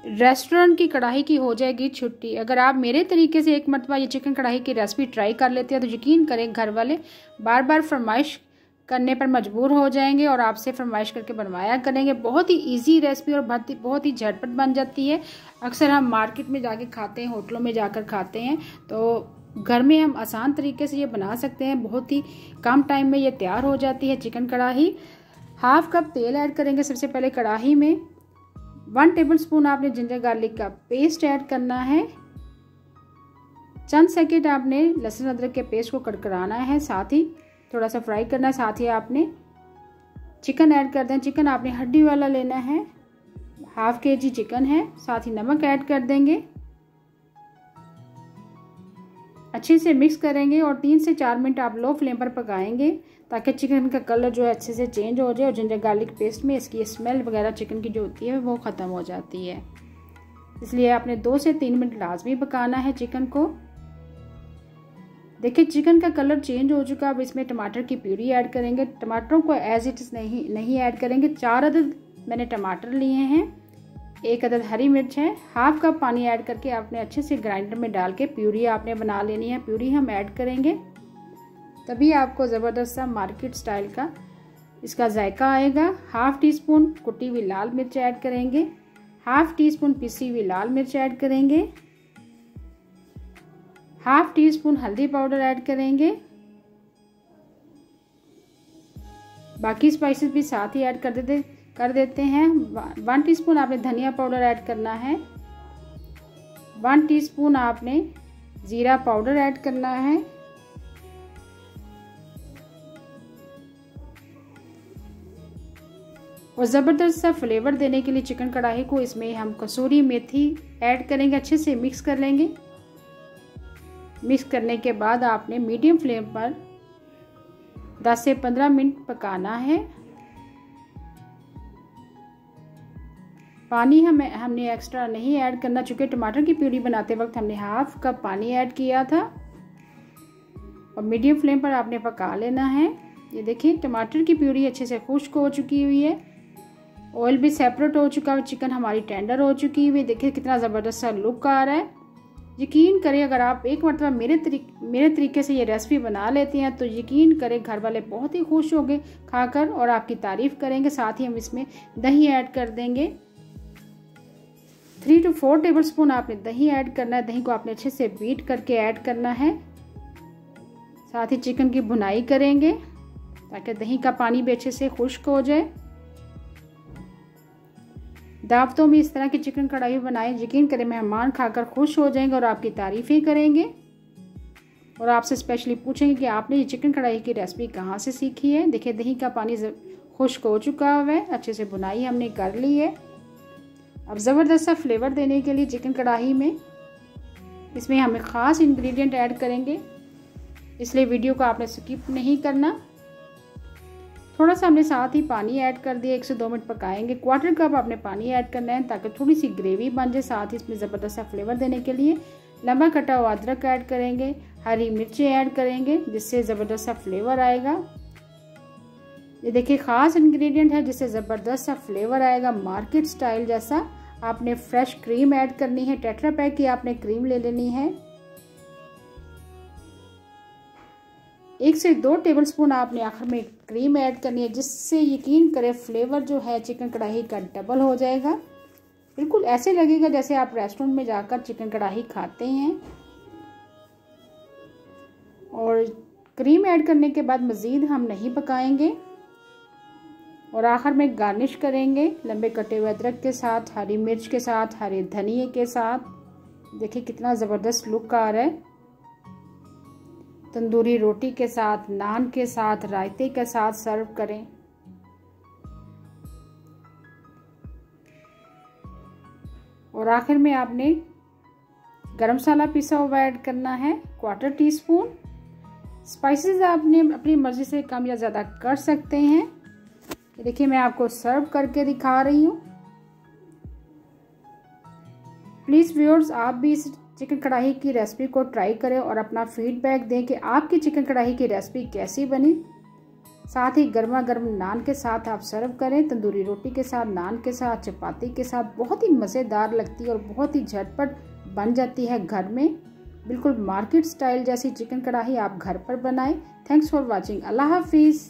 Restaurant की कढ़ाई की हो जाएगी छुट्टी। अगर आप मेरे तरीके से एक मरतबा ये चिकन कढ़ाई की रेसिपी ट्राई कर लेते हैं तो यकीन करें घर वाले बार बार फरमाइश करने पर मजबूर हो जाएंगे और आपसे फरमाइश करके बनवाया करेंगे। बहुत ही इजी रेसिपी और बहुत ही झटपट बन जाती है। अक्सर हम मार्केट में जाके खाते हैं, होटलों में जाकर खाते हैं, तो घर में हम आसान तरीके से ये बना सकते हैं। बहुत ही कम टाइम में ये तैयार हो जाती है चिकन कढ़ाई। हाफ कप तेल ऐड करेंगे सबसे पहले कढ़ाई में। 1 टेबलस्पून आपने जिंजर गार्लिक का पेस्ट ऐड करना है। चंद सेकंड आपने लहसुन अदरक के पेस्ट को कड़कड़ाना है, साथ ही थोड़ा सा फ्राई करना है। साथ ही आपने चिकन ऐड कर दें। चिकन आपने हड्डी वाला लेना है, ½ kg चिकन है। साथ ही नमक ऐड कर देंगे, अच्छे से मिक्स करेंगे और 3 से 4 मिनट आप लो फ्लेम पर पकाएंगे ताकि चिकन का कलर जो है अच्छे से चेंज हो जाए और जिंजर गार्लिक पेस्ट में इसकी स्मेल वगैरह चिकन की जो होती है वो ख़त्म हो जाती है। इसलिए आपने 2 से 3 मिनट लाजमी पकाना है चिकन को। देखिए चिकन का कलर चेंज हो चुका। अब इसमें टमाटर की प्यूरी ऐड करेंगे। टमाटरों को एज इट इज नहीं ऐड करेंगे। 4 अदद मैंने टमाटर लिए हैं, 1 अदद हरी मिर्च है। ½ कप पानी ऐड करके आपने अच्छे से ग्राइंडर में डाल के प्यूरी आपने बना लेनी है। प्यूरी हम ऐड करेंगे तभी आपको ज़बरदस्त सा मार्केट स्टाइल का इसका जायका आएगा। ½ टीस्पून कुटी हुई लाल मिर्च ऐड करेंगे, ½ टीस्पून पिसी हुई लाल मिर्च ऐड करेंगे, ½ टीस्पून हल्दी पाउडर ऐड करेंगे। बाकी स्पाइसेस भी साथ ही ऐड कर देते हैं। 1 टीस्पून आपने धनिया पाउडर ऐड करना है। 1 टीस्पून आपने जीरा पाउडर ऐड करना है। और ज़बरदस्त सा फ्लेवर देने के लिए चिकन कढ़ाई को इसमें हम कसूरी मेथी ऐड करेंगे। अच्छे से मिक्स कर लेंगे। मिक्स करने के बाद आपने मीडियम फ्लेम पर 10 से 15 मिनट पकाना है। पानी हमने एक्स्ट्रा नहीं ऐड करना, चूँकि टमाटर की प्यूरी बनाते वक्त हमने ½ कप पानी ऐड किया था। और मीडियम फ्लेम पर आपने पका लेना है। ये देखिए टमाटर की प्यूरी अच्छे से खुश्क हो चुकी हुई है, ऑयल भी सेपरेट हो चुका है, चिकन हमारी टेंडर हो चुकी हुई। देखिए कितना ज़बरदस्त सा लुक आ रहा है। यकीन करें अगर आप एक मरतबा मेरे तरीके से ये रेसिपी बना लेते हैं तो यकीन करें घर वाले बहुत ही खुश होंगे खाकर और आपकी तारीफ़ करेंगे। साथ ही हम इसमें दही ऐड कर देंगे। 3 से 4 टेबलस्पून आपने दही ऐड करना है। दही को आपने अच्छे से बीट करके ऐड करना है। साथ ही चिकन की भुनाई करेंगे ताकि दही का पानी भी अच्छे से खुश्क हो जाए। दावतों में इस तरह की चिकन कढ़ाई बनाएं, यकीन करें मेहमान खाकर खुश हो जाएंगे और आपकी तारीफ़ें करेंगे और आपसे स्पेशली पूछेंगे कि आपने ये चिकन कढ़ाई की रेसिपी कहाँ से सीखी है। देखिए दही का पानी खुश्क हो चुका है, अच्छे से भुनाई हमने कर ली है। अब ज़बरदस्त सा फ्लेवर देने के लिए चिकन कढ़ाई में इसमें हमें ख़ास इंग्रेडिएंट ऐड करेंगे, इसलिए वीडियो को आपने स्किप नहीं करना। थोड़ा सा हमने साथ ही पानी ऐड कर दिया। 1 से 2 मिनट पकाएंगे। 1/4 कप आपने पानी ऐड करना है ताकि थोड़ी सी ग्रेवी बन जाए। साथ ही इसमें ज़बरदस्त सा फ्लेवर देने के लिए लंबा कटा हुआ अदरक ऐड करेंगे, हरी मिर्चें ऐड करेंगे जिससे ज़बरदस्त सा फ्लेवर आएगा। ये देखिए ख़ास इंग्रेडिएंट है जिससे ज़बरदस्त सा फ्लेवर आएगा मार्केट स्टाइल जैसा। आपने फ्रेश क्रीम ऐड करनी है। टेट्रा पैक की आपने क्रीम ले लेनी है। 1 से 2 टेबलस्पून आपने आखिर में क्रीम ऐड करनी है जिससे यकीन करें फ्लेवर जो है चिकन कढ़ाई का डबल हो जाएगा। बिल्कुल ऐसे लगेगा जैसे आप रेस्टोरेंट में जाकर चिकन कढ़ाई खाते हैं। और क्रीम ऐड करने के बाद मज़ीद हम नहीं पकाएंगे और आखिर में गार्निश करेंगे लंबे कटे हुए अदरक के साथ, हरी मिर्च के साथ, हरे धनिए के साथ। देखिए कितना ज़बरदस्त लुक आ रहा है। तंदूरी रोटी के साथ, नान के साथ, रायते के साथ सर्व करें। और आखिर में आपने गरम मसाला पिसा हुआ ऐड करना है, 1/4 टीस्पून। स्पाइसेस आपने अपनी मर्जी से कम या ज़्यादा कर सकते हैं। देखिए मैं आपको सर्व करके दिखा रही हूँ। प्लीज़ व्यूअर्स आप भी इस चिकन कढ़ाई की रेसिपी को ट्राई करें और अपना फीडबैक दें कि आपकी चिकन कढ़ाई की रेसिपी कैसी बनी। साथ ही गर्मा गर्म नान के साथ आप सर्व करें, तंदूरी रोटी के साथ, नान के साथ, चपाती के साथ। बहुत ही मज़ेदार लगती है और बहुत ही झटपट बन जाती है घर में। बिल्कुल मार्केट स्टाइल जैसी चिकन कढ़ाई आप घर पर बनाएं। Thanks for watching. अल्लाह हाफिज़।